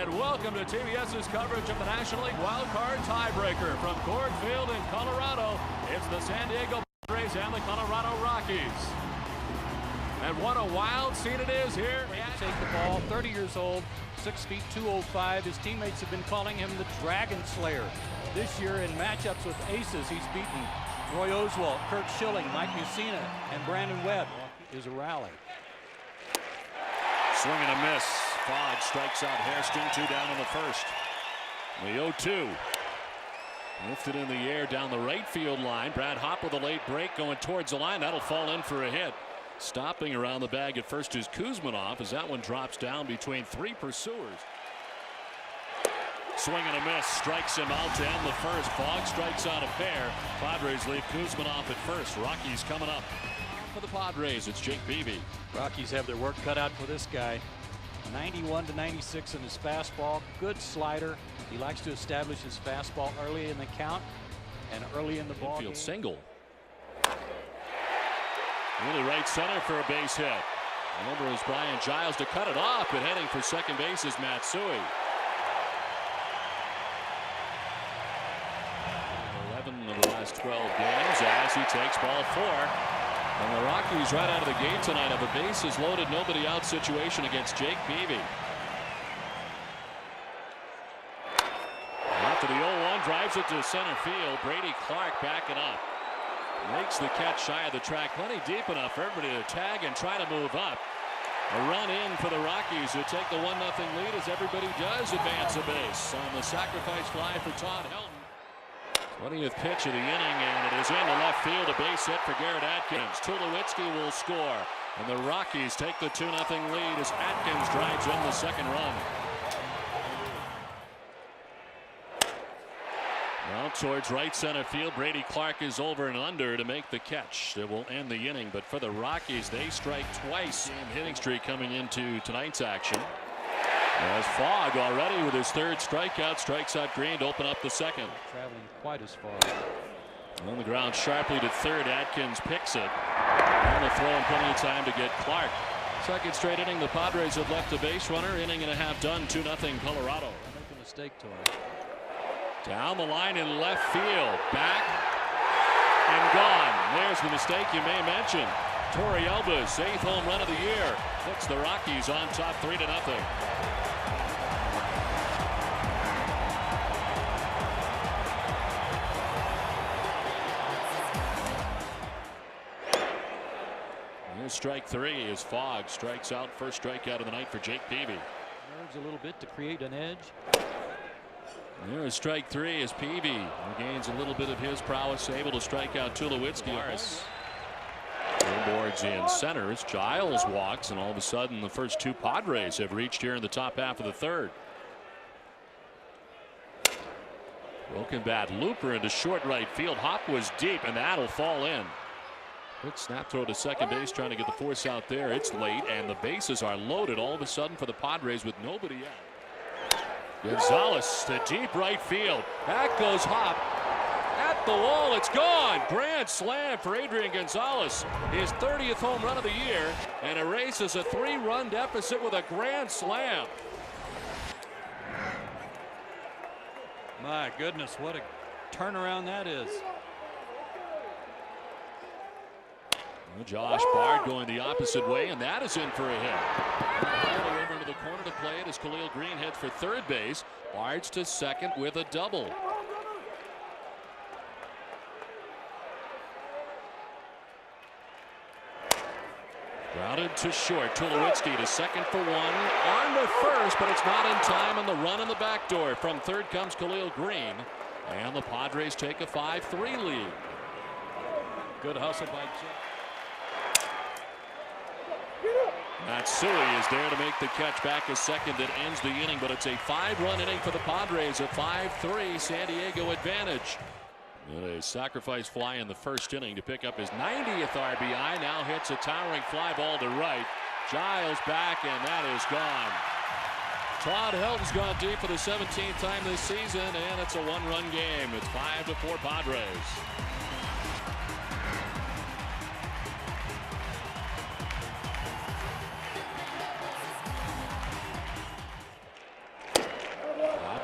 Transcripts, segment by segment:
And welcome to TBS's coverage of the National League Wildcard Tiebreaker from Coors Field in Colorado. It's the San Diego Padres and the Colorado Rockies. And what a wild scene it is here. Take the ball, 30 years old, 6 feet 205. His teammates have been calling him the Dragon Slayer. This year in matchups with aces, he's beaten Roy Oswalt, Kurt Schilling, Mike Mussina, and Brandon Webb. Is a rally. Swing and a miss. Fogg strikes out Hairston, 2 down in the first. The 0-2. Lifted in the air down the right field line. Brad Hopp with a late break going towards the line. That'll fall in for a hit. Stopping around the bag at first is Kuzmanov as that one drops down between 3 pursuers. Swing and a miss. Strikes him out to end the first. Fogg strikes out a pair. Padres leave Kuzmanov at first. Rockies coming up. For the Padres, it's Jake Beebe. Rockies have their work cut out for this guy. 91 to 96 in his fastball. Good slider. He likes to establish his fastball early in the count and early in the ball game. Single. Really right center for a base hit. Number is Brian Giles to cut it off, but heading for second base is Matsui. 11 of the last 12 games as he takes ball 4. And the Rockies right out of the gate tonight have a bases loaded, nobody out situation against Jake Beebe. After the 0-1, drives it to center field. Brady Clark backing up. Makes the catch shy of the track. Plenty deep enough for everybody to tag and try to move up. A run in for the Rockies who take the 1-0 lead as everybody does advance a base on the sacrifice fly for Todd Helton. 20th pitch of the inning, and it is into left field. A base hit for Garrett Atkins. Tulowitzki will score, and the Rockies take the 2-0 lead as Atkins drives in the second run. Now towards right center field, Brady Clark is over and under to make the catch. It will end the inning, but for the Rockies, they strike twice. Hitting streak coming into tonight's action. As Fogg already with his 3rd strikeout strikes out Green to open up the second. Traveling quite as far. On the ground sharply to third. Atkins picks it. And the throw and plenty of time to get Clark. Second straight inning, the Padres have left a base runner. Inning and a half done, 2-0 Colorado. Make a mistake, Torrey. Down the line in left field. Back and gone. There's the mistake you may mention. Torrey Elba's 8th home run of the year puts the Rockies on top 3-0. Here's strike 3 as Fogg strikes out. First strikeout of the night for Jake Peavy. Nerves a little bit to create an edge. There's strike 3 as Peavy regains a little bit of his prowess, able to strike out Tulowitzki. Billboards in center as Giles walks, and all of a sudden the first 2 Padres have reached here in the top half of the 3rd. Broken bat looper into short right field. Hop was deep, and that'll fall in. Quick snap throw to second base, trying to get the force out there. It's late, and the bases are loaded all of a sudden for the Padres with nobody out. Gonzalez to deep right field. Back goes Hop. At the wall, it's gone. Grand slam for Adrian Gonzalez. His 30th home run of the year, and erases a 3-run deficit with a grand slam. My goodness, what a turnaround that is. Josh Bard going the opposite way, and that is in for a hit. Over into the corner to play it as Khalil Green heads for third base. Bard's to second with a double. Grounded to short. Tulowitzki to second for 1. On to first, but it's not in time, and the run in the back door. From third comes Khalil Green, and the Padres take a 5-3 lead. Good hustle by Jeff. Matsui is there to make the catch back as second. That ends the inning, but it's a 5-run inning for the Padres. A 5-3 San Diego advantage. And a sacrifice fly in the first inning to pick up his 90th RBI. Now hits a towering fly ball to right. Giles back, and that is gone. Todd Helton's gone deep for the 17th time this season, and it's a 1-run game. It's 5-4 Padres.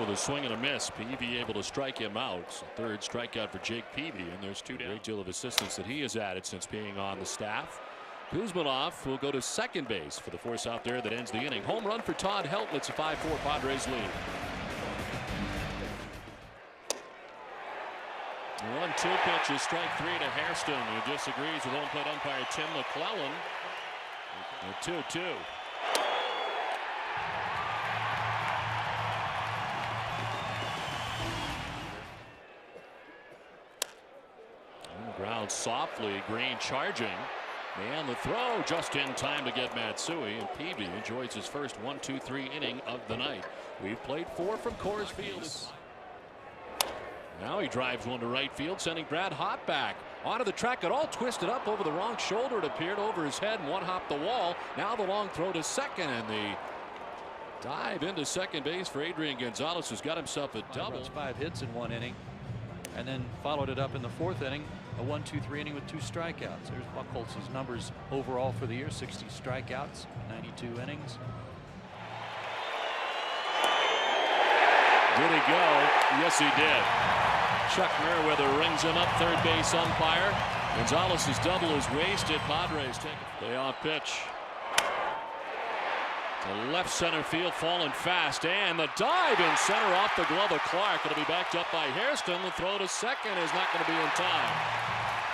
with a swing and a miss. Peavy able to strike him out. So third strikeout for Jake Peavy, and there's two down. Great deal of assistance that he has added since being on the staff. Kuzmanov will go to second base for the force out there that ends the inning. Home run for Todd Helton. It's a 5-4 Padres lead. 1-2 pitch is strike 3 to Hairston, who disagrees with home plate umpire Tim McClellan. 2-2. Ground softly, Green charging. And the throw just in time to get Matsui, and Peavy enjoys his first 1-2-3 inning of the night. We've played 4 from Coors Field. Now he drives one to right field, sending Brad Hott back onto the track. It all twisted up over the wrong shoulder. It appeared over his head and one hopped the wall. Now the long throw to second, and the dive into second base for Adrian Gonzalez, who's got himself a double. 5 hits in 1 inning, and then followed it up in the 4th inning. A 1-2-3 inning with 2 strikeouts. There's Buchholz's numbers overall for the year: 60 strikeouts, 92 innings. Did he go? Yes, he did. Chuck Merriweather rings him up, third base umpire. Gonzalez's double is wasted. Padres take a playoff pitch. To left center field, falling fast, and the dive in center off the glove of Clark. It'll be backed up by Hairston. The throw to second is not going to be in time.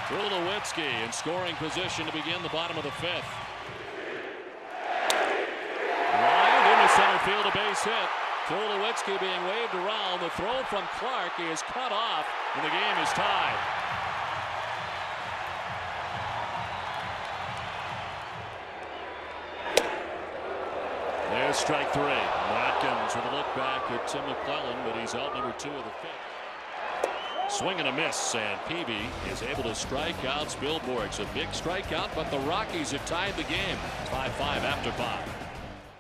Tulowitzki in scoring position to begin the bottom of the 5th. Lined into center field, a base hit. Tulowitzki being waved around. The throw from Clark is cut off, and the game is tied. There's strike 3. Watkins with a look back at Tim McClellan, but he's out number 2 of the 5th. Swing and a miss, and Peavy is able to strike out Spilborghs. A big strikeout, but the Rockies have tied the game. 5-5 after 5.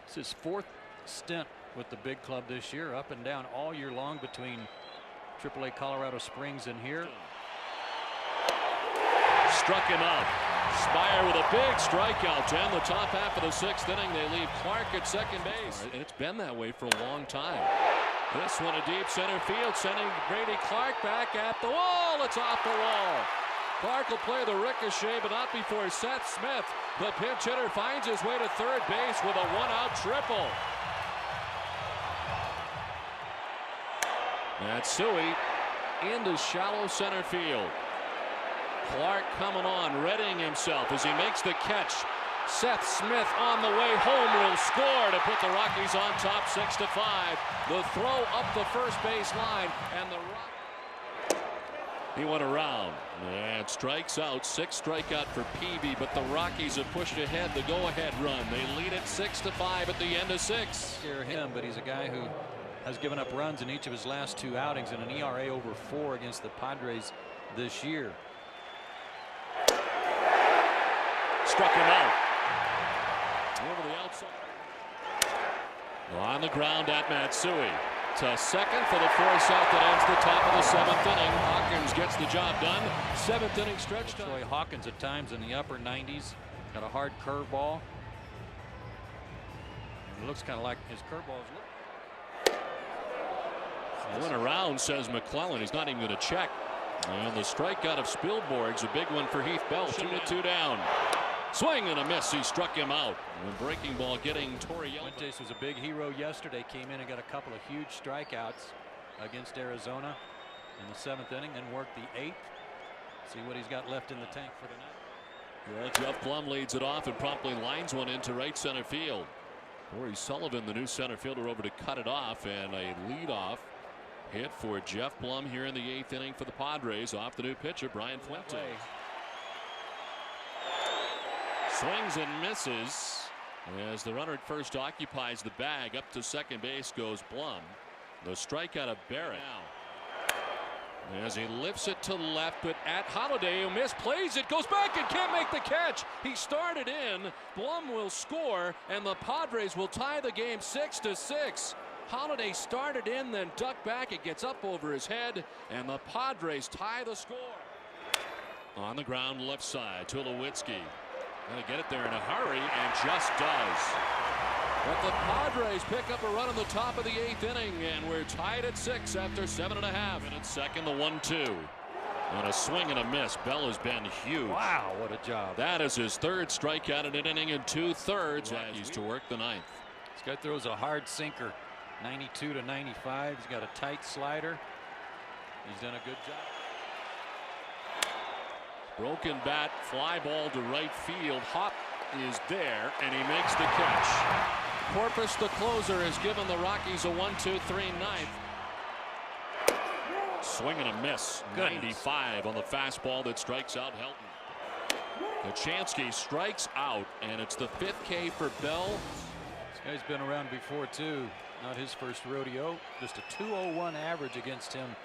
It's his 4th stint with the big club this year, up and down all year long between AAA Colorado Springs and here. Struck him out. Spire with a big strikeout to end the top half of the 6th inning. They leave Clark at second base, and it's been that way for a long time. This one a deep center field, sending Brady Clark back at the wall. It's off the wall. Clark will play the ricochet, but not before Seth Smith, the pinch hitter, finds his way to third base with a 1-out triple. Matsui into shallow center field. Clark coming on, readying himself as he makes the catch. Seth Smith on the way home will score to put the Rockies on top 6-5. The throw up the first base line, and he went around and strikes out. 6 strikeout for Peavy, but the Rockies have pushed ahead the go-ahead run. They lead it 6-5 at the end of 6. Scare him, but he's a guy who has given up runs in each of his last 2 outings and an ERA over 4 against the Padres this year. Struck him out. Over the outside. On the ground at Matsui. To second for the force out that ends the top of the 7th inning. Hawkins gets the job done. 7th inning stretch time. Troy Hawkins at times in the upper 90s. Got a hard curveball. It looks kind of like his curveball's went around, says McClellan. He's not even going to check. And the strikeout of Spilborghs, a big one for Heath Bell. 2 down. Swing and a miss. He struck him out. The breaking ball getting Torriello. Fuentes was a big hero yesterday. Came in and got a couple of huge strikeouts against Arizona in the 7th inning. Then worked the 8th. See what he's got left in the tank for tonight. Well, Jeff Blum leads it off and promptly lines one into right center field. Corey Sullivan, the new center fielder, over to cut it off, and a leadoff hit for Jeff Blum here in the 8th inning for the Padres off the new pitcher Brian Fuentes. Swings and misses as the runner at first occupies the bag. Up to second base goes Blum. The strikeout of Barrett. As he lifts it to left, but at Holiday, who misplays it, goes back and can't make the catch. He started in. Blum will score, and the Padres will tie the game 6-6. Holiday started in, then ducked back. It gets up over his head, and the Padres tie the score. On the ground, left side, Tulowitzki. Going to get it there in a hurry, and just does. But the Padres pick up a run in the top of the 8th inning, and we're tied at 6 after 7.5. And it's second, the 1-2. And a swing and a miss. Bell has been huge. Wow, what a job. That is his 3rd strikeout in an inning and 2/3. Rockies to work the 9th. This guy throws a hard sinker, 92 to 95. He's got a tight slider. He's done a good job. Broken bat, fly ball to right field. Hop is there, and he makes the catch. Corpus, the closer, has given the Rockies a 1-2-3 ninth. Swing and a miss. 95 on the fastball that strikes out Helton. Kachansky strikes out, and it's the 5th K for Bell. This guy's been around before, too. Not his first rodeo. Just a 201 average against him.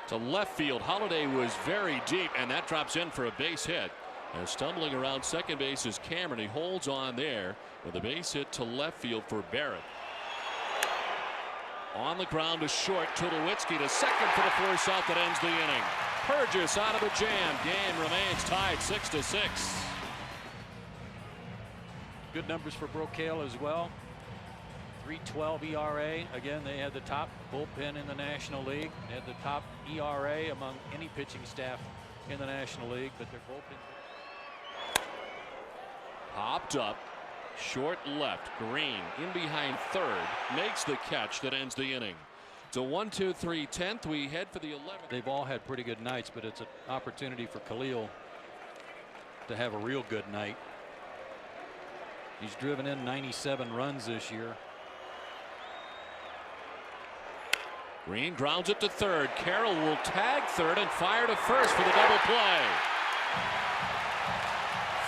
To left field. Holiday was very deep, and that drops in for a base hit. And stumbling around second base is Cameron. He holds on there with a base hit to left field for Barrett. On the ground to short. Tulowitzki to second for the force out that ends the inning. Purges out of the jam. Game remains tied 6-6. Good numbers for Brocale as well. 3.12 ERA. Again, they had the top bullpen in the National League. They had the top ERA among any pitching staff in the National League, but their bullpen. Hopped up, short left. Green in behind third, makes the catch that ends the inning. It's a 1-2-3 10th. We head for the 11th. They've all had pretty good nights, but it's an opportunity for Khalil to have a real good night. He's driven in 97 runs this year. Green grounds it to third. Carroll will tag third and fire to first for the double play.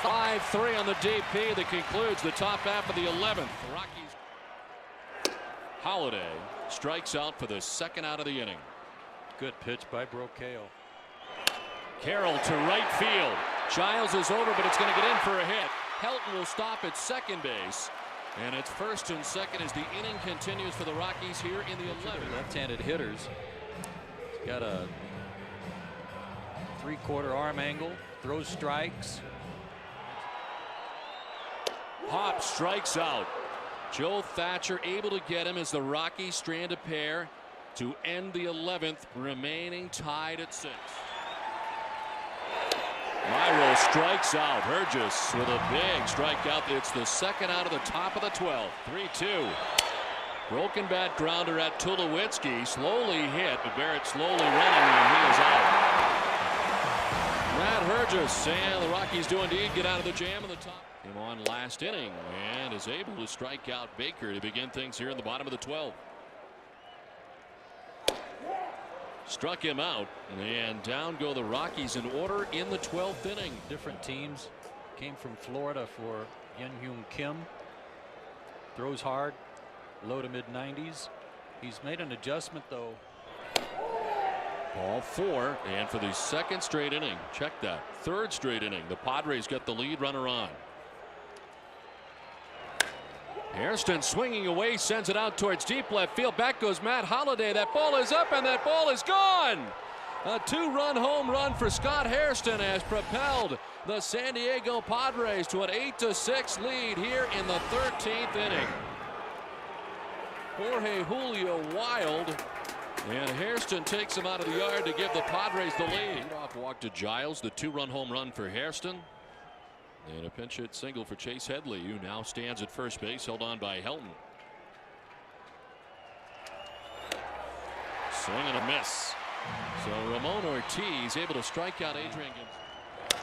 5-3 on the DP that concludes the top half of the 11th. The Rockies. Holiday strikes out for the 2nd out of the inning. Good pitch by Brocale. Carroll to right field. Giles is over, but it's going to get in for a hit. Helton will stop at second base. And it's 1st and 2nd as the inning continues for the Rockies here in the 11th. Left-handed hitters. He's got a 3/4 arm angle. Throws strikes. Hop strikes out. Joe Thatcher able to get him as the Rockies strand a pair to end the 11th, remaining tied at 6. Myro strikes out. Hergis with a big strikeout. It's the 2nd out of the top of the 12th. 3-2. Broken bat grounder at Tulowitzki. Slowly hit, but Barrett slowly running, and he is out. Matt Hergis, and the Rockies do indeed get out of the jam in the top. Him on last inning and is able to strike out Baker to begin things here in the bottom of the 12th. Struck him out, and down go the Rockies in order in the 12th inning. Different teams. Came from Florida for Yun-Hyun Kim. Throws hard, low to mid 90s. He's made an adjustment though. Ball 4, and for the 2nd straight inning, check that, 3rd straight inning, the Padres get the lead runner on. Hairston swinging away, sends it out towards deep left field. Back goes Matt Holliday. That ball is up, and that ball is gone. A 2-run home run for Scott Hairston has propelled the San Diego Padres to an 8-6 lead here in the 13th inning. Jorge Julio wild, and Hairston takes him out of the yard to give the Padres the lead. Off walk to Giles, the 2-run home run for Hairston. And a pinch hit single for Chase Headley, who now stands at first base, held on by Helton. Swing and a miss. So Ramon Ortiz able to strike out Adrian Gibson.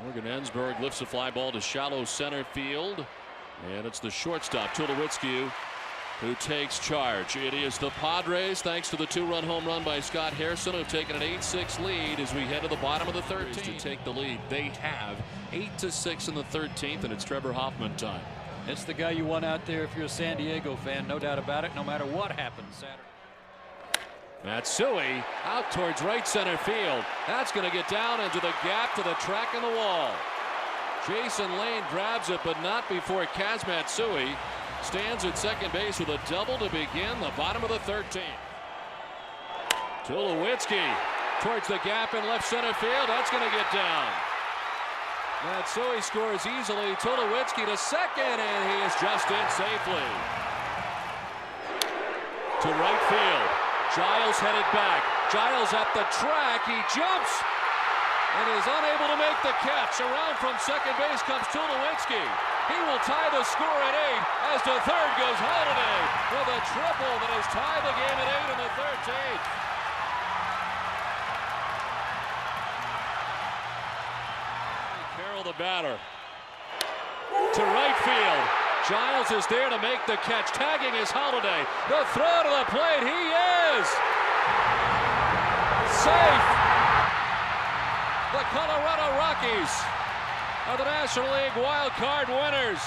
Morgan Ensberg lifts a fly ball to shallow center field. And it's the shortstop, Tulowitzki, who takes charge. It is the Padres, thanks to the 2-run home run by Scott Hairston, who've taken an 8-6 lead as we head to the bottom of the 13th. To take the lead, they have 8-6 in the 13th, and it's Trevor Hoffman time. It's the guy you want out there if you're a San Diego fan, no doubt about it, no matter what happens Saturday. Matsui out towards right center field. That's going to get down into the gap to the track on the wall. Jason Lane grabs it, but not before Kaz Matsui stands at second base with a double to begin the bottom of the 13th. Tulowitzki towards the gap in left center field. That's going to get down. Matsui scores easily. Tulowitzki to second, and he is just in safely. To right field. Giles headed back. Giles at the track. He jumps and is unable to make the catch. Around from second base comes Tulowitzki. He will tie the score at 8 as to third goes Holiday with a triple that has tied the game at 8 in the 13th. Carroll the batter. To right field. Giles is there to make the catch. Tagging is Holiday. The throw to the plate. He is safe. The Colorado Rockies are the National League Wild Card winners.